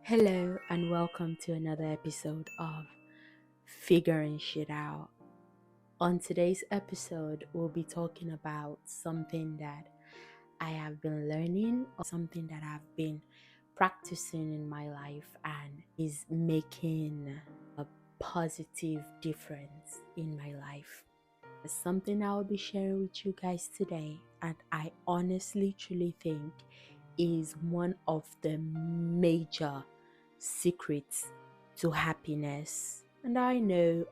Hello and welcome to another episode of Figuring Shit Out. On today's episode, we'll be talking about something that I have been learning, or something that I've been practicing in my life and is making a positive difference in my life. It's something I will be sharing with you guys today, and I honestly truly think is one of the major secrets to happiness. And I know.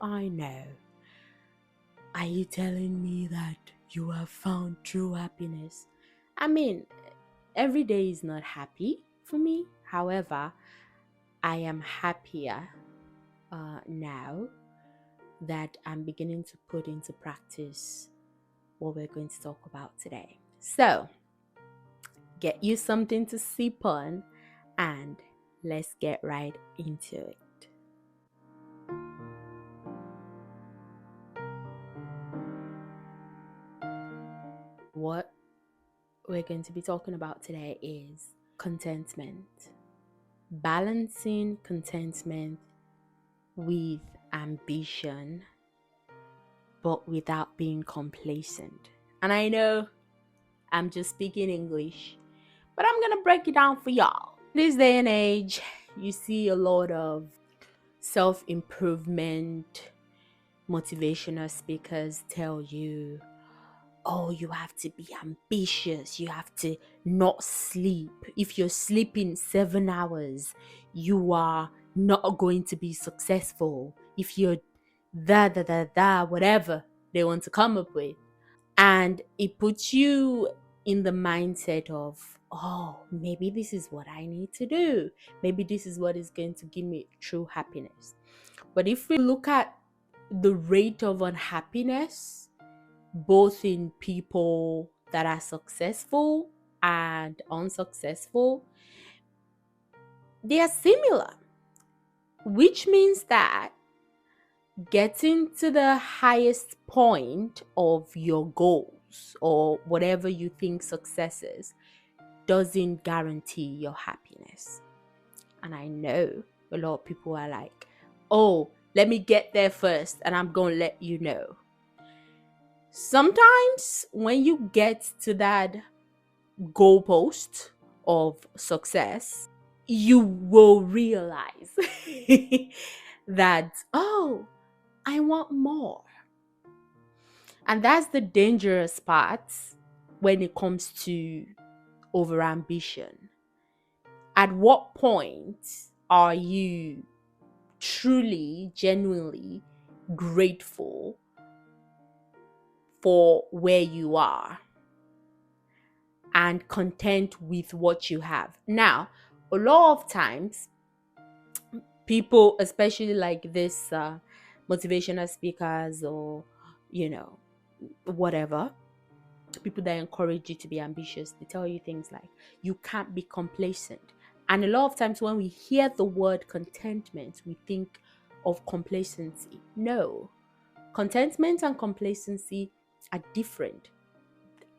Are you telling me that you have found true happiness? I mean, every day is not happy for me. However, I am happier now that I'm beginning to put into practice what we're going to talk about today. So, get you something to sip on and let's get right into it. What we're going to be talking about today is contentment. Balancing contentment with ambition, but without being complacent. And I know I'm just speaking English, but I'm going to break it down for y'all. This day and age, you see a lot of self-improvement, motivational speakers tell you, oh, you have to be ambitious. You have to not sleep. If you're sleeping 7 hours, you are not going to be successful. If you're whatever they want to come up with. And it puts you in the mindset of, oh, maybe this is what I need to do. Maybe this is what is going to give me true happiness. But if we look at the rate of unhappiness, both in people that are successful and unsuccessful, they are similar, which means that getting to the highest point of your goals or whatever you think success is doesn't guarantee your happiness. And I know a lot of people are like, oh, let me get there first and I'm going to let you know. Sometimes when you get to that goalpost of success, you will realize that, oh, I want more. And that's the dangerous part when it comes to overambition. At what point are you truly, genuinely grateful for where you are and content with what you have? Now, a lot of times, people, especially like this motivational speakers or, whatever, people that encourage you to be ambitious, they tell you things like, you can't be complacent. And a lot of times when we hear the word contentment, we think of complacency. No, contentment and complacency are different.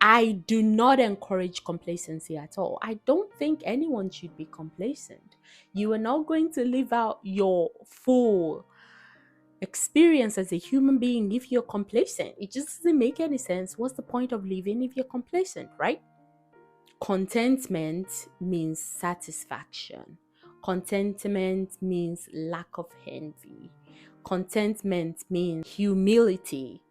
I do not encourage complacency at all. I don't think anyone should be complacent. You are not going to live out your full experience as a human being if you're complacent. It just doesn't make any sense. What's the point of living if you're complacent, right? Contentment means satisfaction. Contentment means lack of envy. Contentment means humility.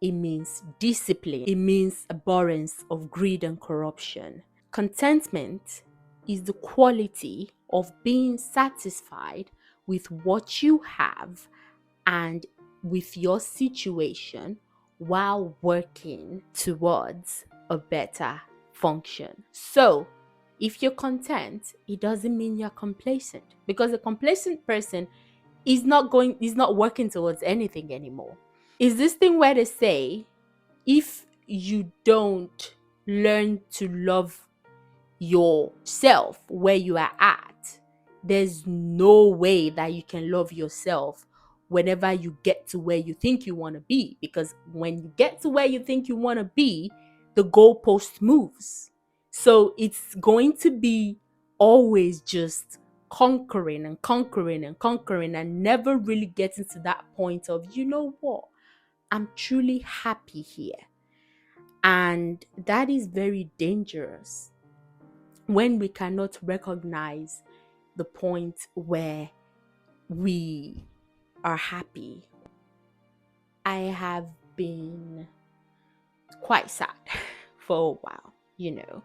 It means discipline. It means abhorrence of greed and corruption. Contentment is the quality of being satisfied with what you have and with your situation while working towards a better function. So, if you're content, it doesn't mean you're complacent, because a complacent person is not working towards anything anymore. Is this thing where they say, if you don't learn to love yourself where you are at, there's no way that you can love yourself whenever you get to where you think you want to be. Because when you get to where you think you want to be, the goalpost moves. So it's going to be always just conquering and conquering and conquering and never really getting to that point of, you know what, I'm truly happy here. And that is very dangerous when we cannot recognize the point where we are happy. I have been quite sad for a while, you know.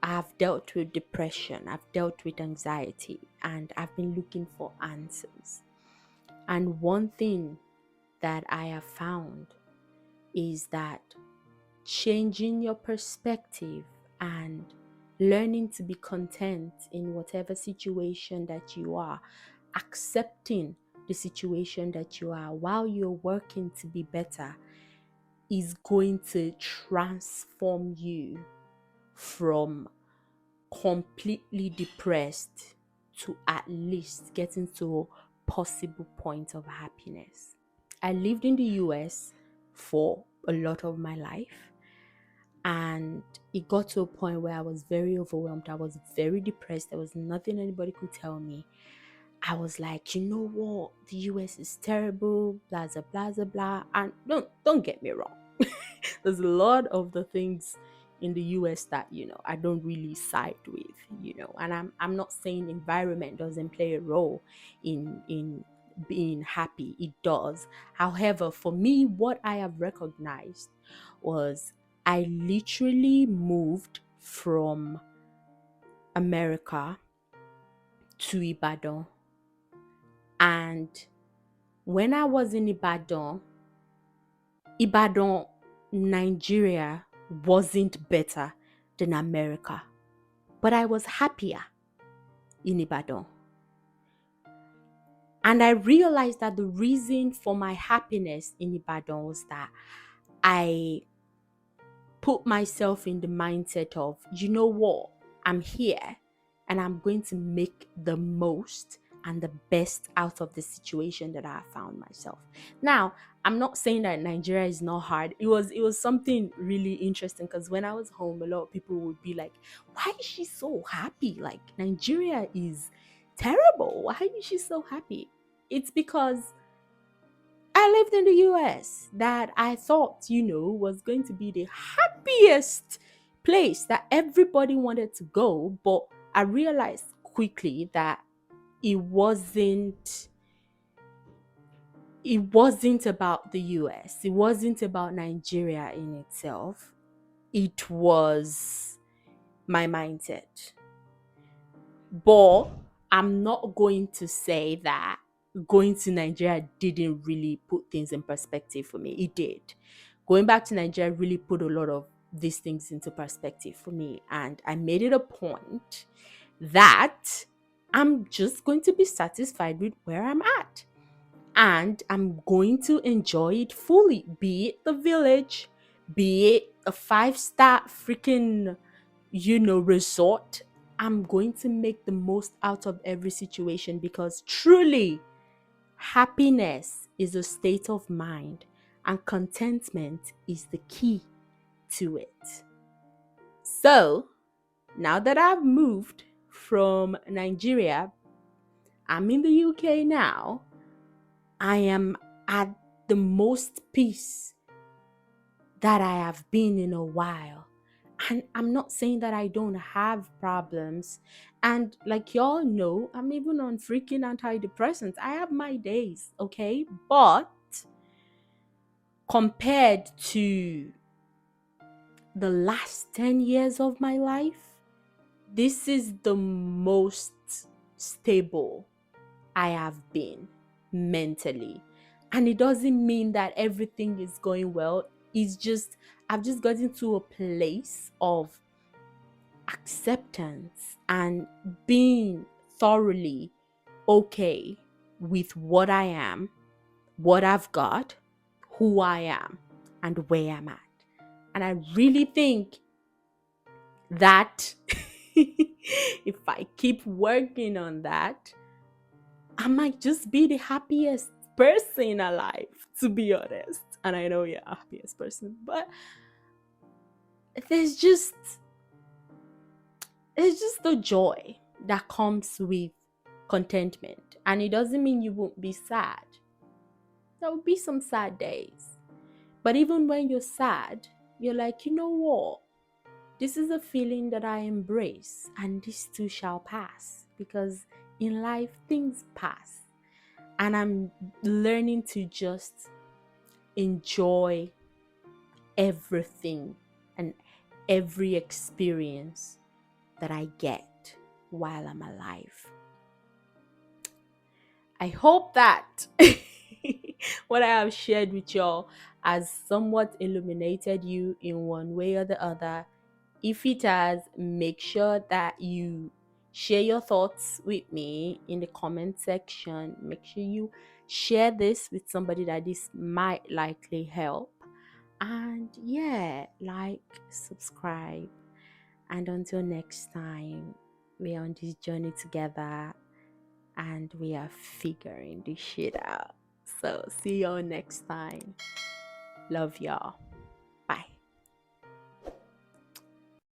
I've dealt with depression, I've dealt with anxiety, and I've been looking for answers. And one thing that I have found is that changing your perspective and learning to be content in whatever situation that you are, accepting the situation that you are while you're working to be better, is going to transform you from completely depressed to at least getting to a possible point of happiness. I lived in the US for a lot of my life, and it got to a point where I was very overwhelmed. I was very depressed. There was nothing anybody could tell me. I was like, you know what? The US is terrible, blah, blah, blah, blah, blah. And don't get me wrong. There's a lot of the things in the US that, you know, I don't really side with, you know. And I'm not saying environment doesn't play a role in being happy. It does. However, for me, what I have recognized was I literally moved from America to Ibadan. And when I was in Ibadan, Nigeria wasn't better than America. But I was happier in Ibadan. And I realized that the reason for my happiness in Ibadan was that I put myself in the mindset of, you know what, I'm here and I'm going to make the most and the best out of the situation that I found myself. Now, I'm not saying that Nigeria is not hard. It was something really interesting, because when I was home, a lot of people would be like, why is she so happy? Like, Nigeria is terrible. Why is she so happy? It's because I lived in the US that I thought, you know, was going to be the happiest place that everybody wanted to go. But I realized quickly that it wasn't about the US. It wasn't about Nigeria in itself. It was my mindset. But I'm not going to say that going to Nigeria didn't really put things in perspective for me. It did. Going back to Nigeria really put a lot of these things into perspective for me. And I made it a point that I'm just going to be satisfied with where I'm at. And I'm going to enjoy it fully, be it the village, be it a 5-star freaking, you know, resort. I'm going to make the most out of every situation, because truly, happiness is a state of mind and contentment is the key to it. So, now that I've moved from Nigeria, I'm in the UK now. I am at the most peace that I have been in a while. And I'm not saying that I don't have problems. And like y'all know, I'm even on freaking antidepressants. I have my days, okay? But compared to the last 10 years of my life, this is the most stable I have been mentally. And it doesn't mean that everything is going well. It's just, I've just gotten to a place of acceptance and being thoroughly okay with what I am, what I've got, who I am, and where I'm at. And I really think that if I keep working on that, I might just be the happiest person alive, to be honest. And I know you're the happiest person, but it's just the joy that comes with contentment. And it doesn't mean you won't be sad. There will be some sad days. But even when you're sad, you're like, you know what? This is a feeling that I embrace, and this too shall pass. Because in life, things pass. And I'm learning to just enjoy everything and every experience that I get while I'm alive. I hope that what I have shared with y'all has somewhat illuminated you in one way or the other. If it has, make sure that you share your thoughts with me in the comment section. Make sure you share this with somebody that this might likely help. And yeah, like, subscribe. And until next time, we're on this journey together and we are figuring this shit out. So see y'all next time. Love y'all.